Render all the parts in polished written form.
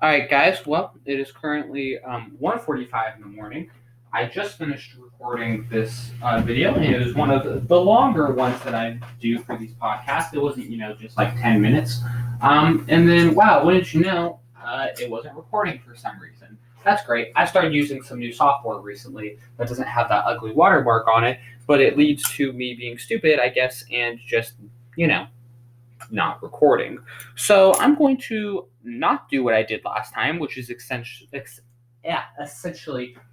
All right, guys. Well, it is currently 1:45 in the morning. I just finished recording this video, and it was one of the longer ones that I do for these podcasts. It wasn't, just like 10 minutes. And then, wow, wouldn't you know, it wasn't recording for some reason. That's great. I started using some new software recently that doesn't have that ugly watermark on it, but it leads to me being stupid, I guess, and just, you know, not recording. So I'm going to not do what I did last time, which is essentially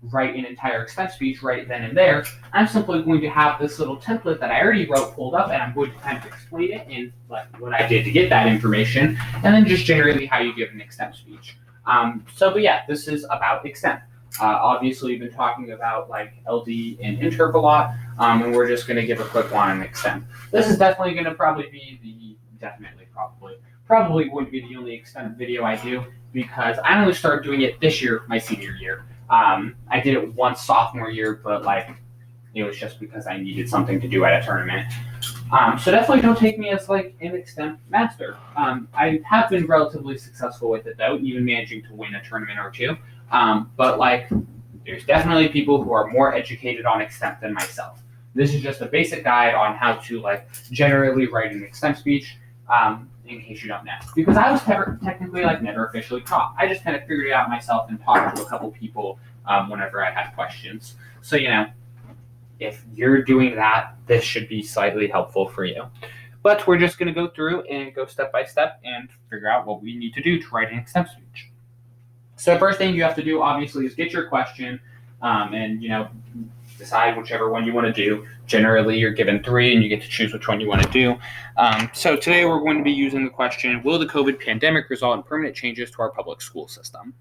write an entire Extemp speech right then and there. I'm simply going to have this little template that I already wrote pulled up, and I'm going to kind of explain it in like what I did to get that information, and then just generally how you give an Extemp speech. But yeah, this is about Extemp. Obviously, we've been talking about like LD and Interp a lot, and we're just going to give a quick one on Extemp. This is definitely going to probably wouldn't be the only Extemp video I do, because I only started doing it this year, my senior year. I did it once sophomore year, but it was just because I needed something to do at a tournament. So definitely don't take me as like an Extemp master. I have been relatively successful with it though, even managing to win a tournament or two. But there's definitely people who are more educated on Extemp than myself. This is just a basic guide on how to generally write an Extemp speech. In case you don't know, because I was technically never officially taught. I just kind of figured it out myself and talked to a couple people whenever I had questions. So if you're doing that, this should be slightly helpful for you. But we're just going to go through and go step by step and figure out what we need to do to write an Extemp speech. So the first thing you have to do, obviously, is get your question and decide whichever one you want to do. Generally, you're given 3, and you get to choose which one you want to do. So today we're going to be using the question, will the COVID pandemic result in permanent changes to our public school system?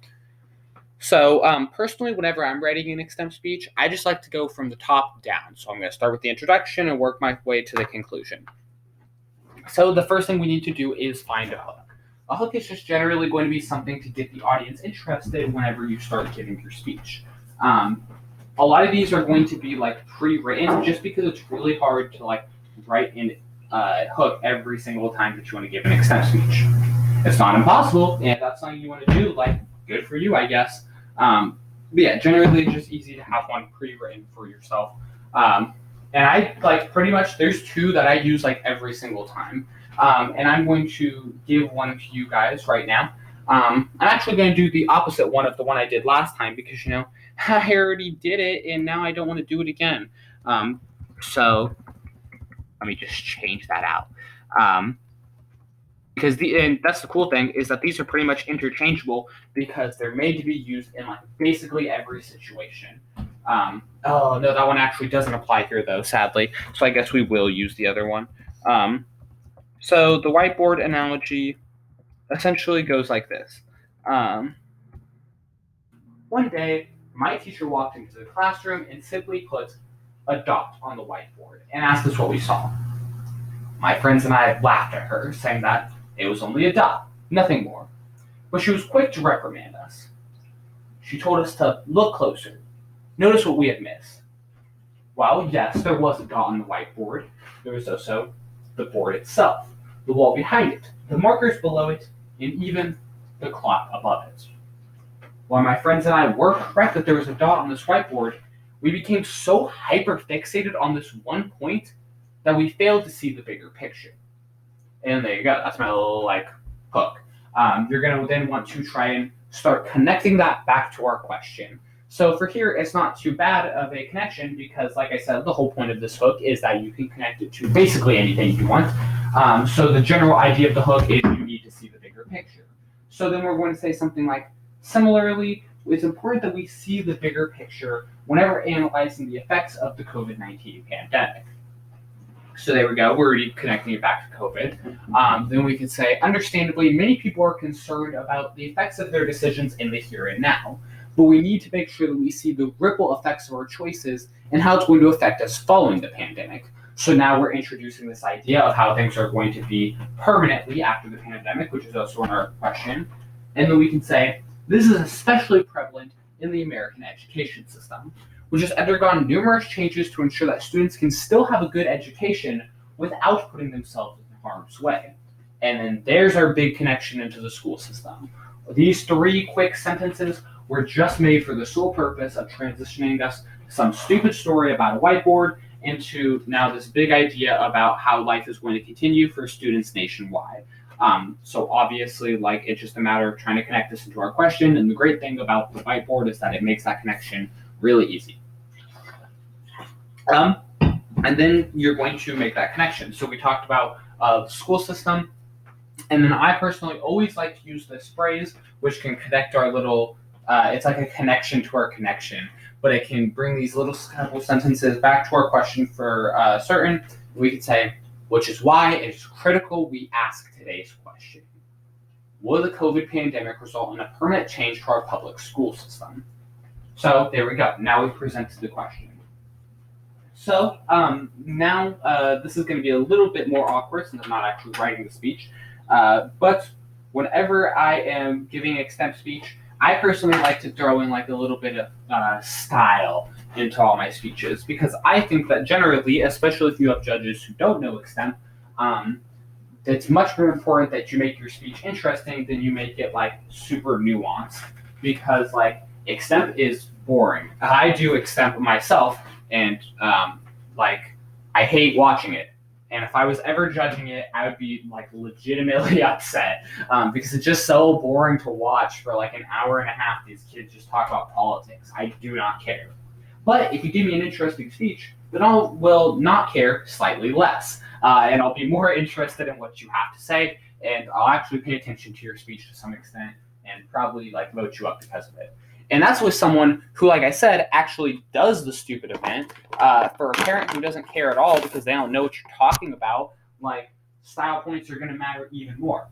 So personally, whenever I'm writing an Extemp speech, I just like to go from the top down. So I'm going to start with the introduction and work my way to the conclusion. So the first thing we need to do is find a hook. A hook is just generally going to be something to get the audience interested whenever you start giving your speech. A lot of these are going to be pre-written, just because it's really hard to write in hook every single time that you want to give an Extemp speech. It's not impossible, and if that's something you want to do, good for you, I guess. But yeah, generally it's just easy to have one pre-written for yourself. And I pretty much, there's 2 that I use every single time. And I'm going to give one to you guys right now. I'm actually going to do the opposite one of the one I did last time, because I already did it, and now I don't want to do it again. So let me just change that out. And that's the cool thing, is that these are pretty much interchangeable, because they're made to be used in basically every situation. Oh no, that one actually doesn't apply here though, sadly. So I guess we will use the other one. So the whiteboard analogy essentially goes like this. One day, my teacher walked into the classroom and simply put a dot on the whiteboard and asked us what we saw. My friends and I laughed at her, saying that it was only a dot, nothing more. But she was quick to reprimand us. She told us to look closer, notice what we had missed. Well, yes, there was a dot on the whiteboard. There was also the board itself, the wall behind it, the markers below it, and even the clock above it. While my friends and I were correct that there was a dot on this whiteboard, we became so hyper-fixated on this one point that we failed to see the bigger picture. And there you go. That's my little hook. You're going to then want to try and start connecting that back to our question. So for here, it's not too bad of a connection, because like I said, the whole point of this hook is that you can connect it to basically anything you want. So the general idea of the hook is you need to see the bigger picture. So then we're going to say something like, similarly, it's important that we see the bigger picture whenever analyzing the effects of the COVID-19 pandemic. So there we go. We're already connecting it back to COVID. Then we can say, understandably, many people are concerned about the effects of their decisions in the here and now, but we need to make sure that we see the ripple effects of our choices and how it's going to affect us following the pandemic. So now we're introducing this idea of how things are going to be permanently after the pandemic, which is also in our question. And then we can say, this is especially prevalent in the American education system, which has undergone numerous changes to ensure that students can still have a good education without putting themselves in harm's way. And then there's our big connection into the school system. These 3 quick sentences were just made for the sole purpose of transitioning us some stupid story about a whiteboard into now this big idea about how life is going to continue for students nationwide. So obviously, like, it's just a matter of trying to connect this into our question. And the great thing about the whiteboard is that it makes that connection really easy. And then you're going to make that connection. So we talked about the school system. And then I personally always like to use this phrase, which can connect our little, it's like a connection to our connection, but it can bring these little couple sentences back to our question for certain. We could say, which is why it's critical we ask today's question. Will the COVID pandemic result in a permanent change to our public school system? So there we go. Now we've presented the question. So now this is going to be a little bit more awkward since I'm not actually writing the speech. But whenever I am giving an Extemp speech, I personally like to throw in like a little bit of style into all my speeches, because I think that generally, especially if you have judges who don't know Extemp, it's much more important that you make your speech interesting than you make it like super nuanced, because like Extemp is boring. I do Extemp myself, and like I hate watching it. And if I was ever judging it, I would be like legitimately upset because it's just so boring to watch for like an hour and a half. These kids just talk about politics. I do not care. But if you give me an interesting speech, then I will not care slightly less. And I'll be more interested in what you have to say. And I'll actually pay attention to your speech to some extent and probably like vote you up because of it. And that's with someone who, like I said, actually does the stupid event. For a parent who doesn't care at all because they don't know what you're talking about, like, style points are going to matter even more.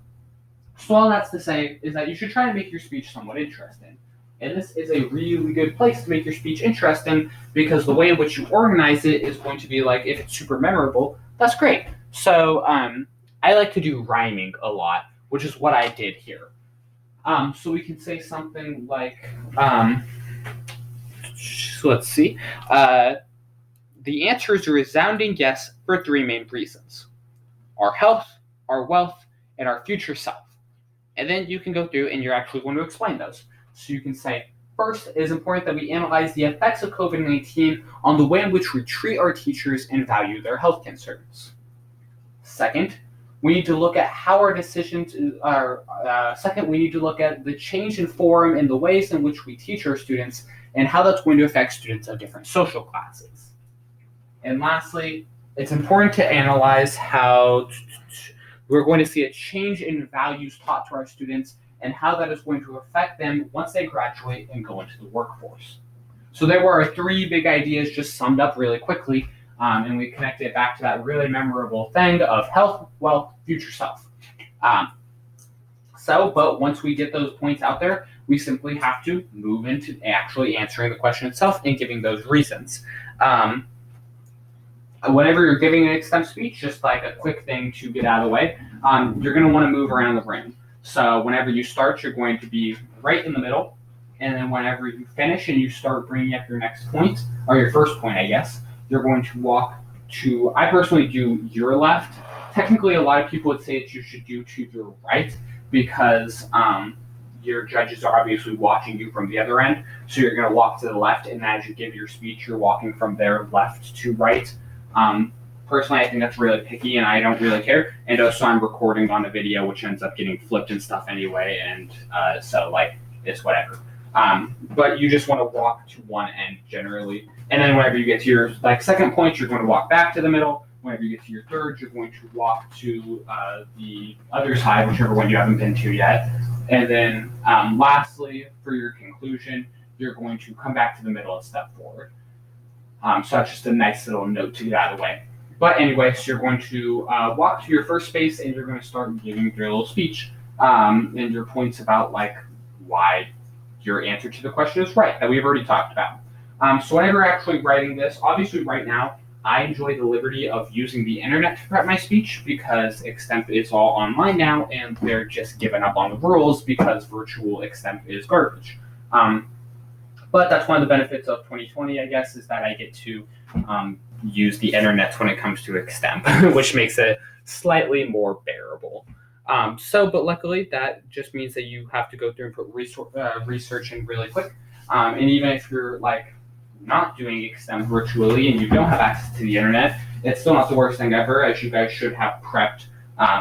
So all that's to say is that you should try to make your speech somewhat interesting. And this is a really good place to make your speech interesting, because the way in which you organize it is going to be like, if it's super memorable, that's great. So I like to do rhyming a lot, which is what I did here. So we can say something like, so let's see. The answer is a resounding yes for 3 main reasons: our health, our wealth, and our future self. And then you can go through and you're actually going to explain those. So you can say, first, it is important that we analyze the effects of COVID-19 on the way in which we treat our teachers and value their health concerns. Second, we need to look at how our decisions are. Second, we need to look at the change in forum and the ways in which we teach our students and how that's going to affect students of different social classes. And lastly, it's important to analyze how we're going to see a change in values taught to our students and how that is going to affect them once they graduate and go into the workforce. So there were 3 big ideas just summed up really quickly. And we connected it back to that really memorable thing of health, wealth, future self. But once we get those points out there, we simply have to move into actually answering the question itself and giving those reasons. Whenever you're giving an Extemp speech, just like a quick thing to get out of the way, you're going to want to move around the room. So whenever you start, you're going to be right in the middle. And then whenever you finish and you start bringing up your next point, or your first point, I guess, you're going to walk to, I personally do your left. Technically, a lot of people would say that you should do to your right, because your judges are obviously watching you from the other end. So you're going to walk to the left, and as you give your speech, you're walking from their left to right. Personally, I think that's really picky, and I don't really care. And also, I'm recording on a video, which ends up getting flipped and stuff anyway, and so, like, it's whatever. But you just want to walk to one end generally. And then whenever you get to your second point, you're going to walk back to the middle. Whenever you get to your third, you're going to walk to the other side, whichever one you haven't been to yet. And then lastly, for your conclusion, you're going to come back to the middle and step forward. So that's just a nice little note to get out of the way. But anyway, so you're going to walk to your first space, and you're going to start giving your little speech and your points about why your answer to the question is right, that we've already talked about. So whenever I'm actually writing this, obviously right now, I enjoy the liberty of using the internet to prep my speech, because Extemp is all online now, and they're just giving up on the rules because virtual Extemp is garbage. But that's one of the benefits of 2020, I guess, is that I get to use the internet when it comes to Extemp, which makes it slightly more bearable. But luckily, that just means that you have to go through and put research in really quick. And even if you're like not doing Extemp virtually and you don't have access to the internet, it's still not the worst thing ever, as you guys should have prepped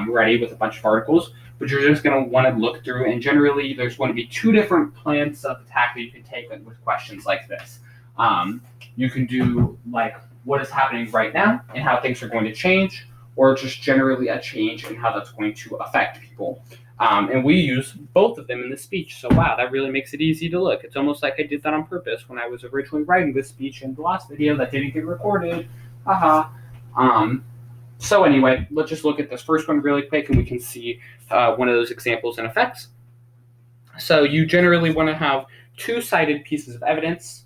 ready with a bunch of articles. But you're just going to want to look through, and generally, there's going to be two different plans of attack that you can take with questions like this. You can do like what is happening right now and how things are going to change, or just generally a change in how that's going to affect people. And we use both of them in the speech. So wow, that really makes it easy to look. It's almost like I did that on purpose when I was originally writing this speech in the last video that didn't get recorded. Haha. So anyway, let's just look at this first one really quick and we can see one of those examples and effects. So you generally want to have two-sided pieces of evidence.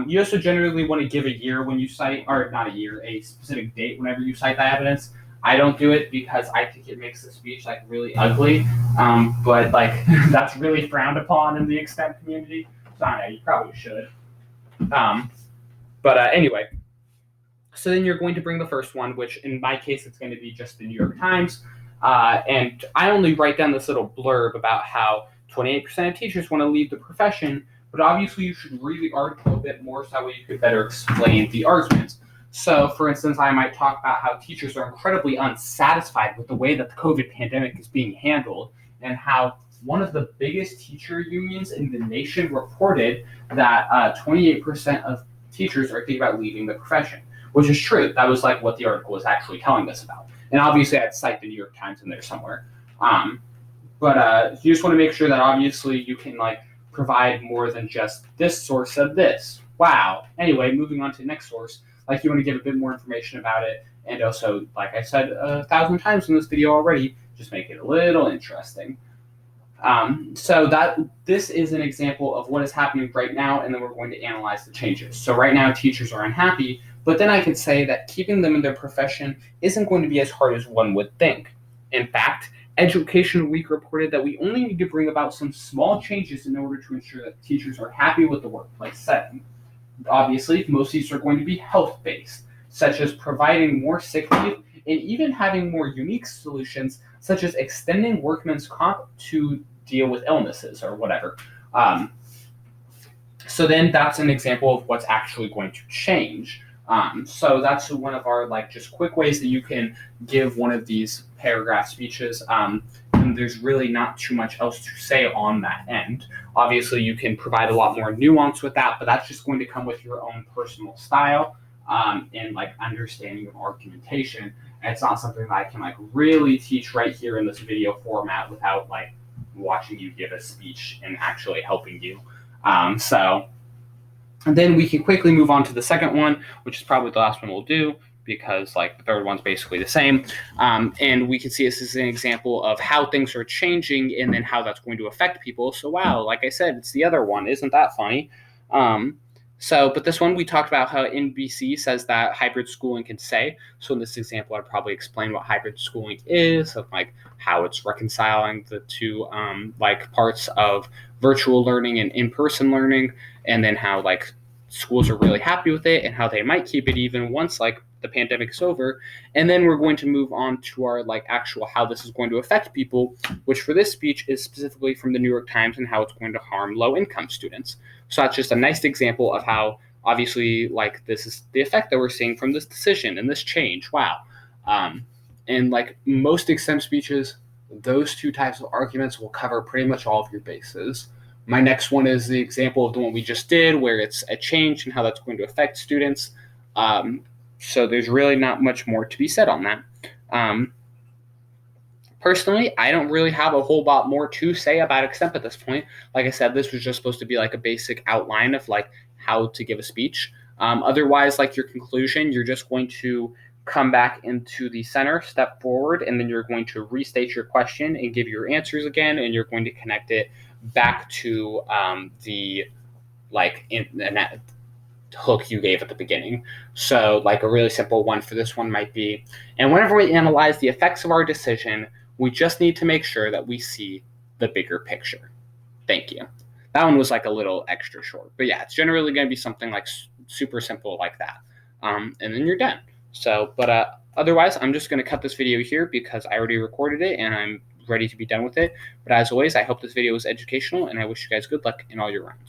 You also generally want to give a year when you cite, or not a year, a specific date whenever you cite that evidence. I don't do it because I think it makes the speech like really ugly, but like that's really frowned upon in the Extemp community. So I know you probably should. Anyway, so then you're going to bring the first one, which in my case it's going to be just the New York Times, and I only write down this little blurb about how 28% of teachers want to leave the profession. But obviously, you should read the article a bit more so that way you could better explain the arguments. So, for instance, I might talk about how teachers are incredibly unsatisfied with the way that the COVID pandemic is being handled, and how one of the biggest teacher unions in the nation reported that 28% of teachers are thinking about leaving the profession, which is true. That was like what the article was actually telling us about. And obviously, I'd cite the New York Times in there somewhere. You just want to make sure that obviously you can like provide more than just this source of this. Wow. Anyway, moving on to the next source, like you want to give a bit more information about it. And also, like I said 1,000 times in this video already, just make it a little interesting. So this is an example of what is happening right now, and then we're going to analyze the changes. So right now, teachers are unhappy, but then I could say that keeping them in their profession isn't going to be as hard as one would think. In fact, Education Week reported that we only need to bring about some small changes in order to ensure that teachers are happy with the workplace setting. Obviously, most of these are going to be health-based, such as providing more sick leave and even having more unique solutions, such as extending workman's comp to deal with illnesses or whatever. So then that's an example of what's actually going to change. So that's one of our like just quick ways that you can give one of these paragraph speeches. And there's really not too much else to say on that end. Obviously, you can provide a lot more nuance with that, but that's just going to come with your own personal style and like understanding of argumentation. And it's not something that I can like really teach right here in this video format without like watching you give a speech and actually helping you. And then we can quickly move on to the second one, which is probably the last one we'll do because like the third one's basically the same. And we can see this as an example of how things are changing and then how that's going to affect people. So wow, like I said, it's the other one. Isn't that funny? But this one, we talked about how NBC says that hybrid schooling can say. So in this example, I'd probably explain what hybrid schooling is, of like how it's reconciling the two like parts of virtual learning and in-person learning, and then how like schools are really happy with it and how they might keep it even once like the pandemic is over. And then we're going to move on to our like actual how this is going to affect people, which for this speech is specifically from the New York Times and how it's going to harm low-income students. So that's just a nice example of how obviously like this is the effect that we're seeing from this decision and this change. Wow. And like most Extemp speeches, those two types of arguments will cover pretty much all of your bases. My next one is the example of the one we just did, where it's a change and how that's going to affect students. So there's really not much more to be said on that. Personally, I don't really have a whole lot more to say about Extemp at this point. Like I said, this was just supposed to be like a basic outline of like how to give a speech. Otherwise, like your conclusion, you're just going to come back into the center, step forward, and then you're going to restate your question and give your answers again, and you're going to connect it back to the like hook you gave at the beginning. So like a really simple one for this one might be, and whenever we analyze the effects of our decision, we just need to make sure that we see the bigger picture. Thank you. That one was like a little extra short, but yeah, it's generally going to be something like super simple like that. And then you're done. So, otherwise, I'm just going to cut this video here because I already recorded it and I'm ready to be done with it. But as always, I hope this video was educational, and I wish you guys good luck in all your rounds.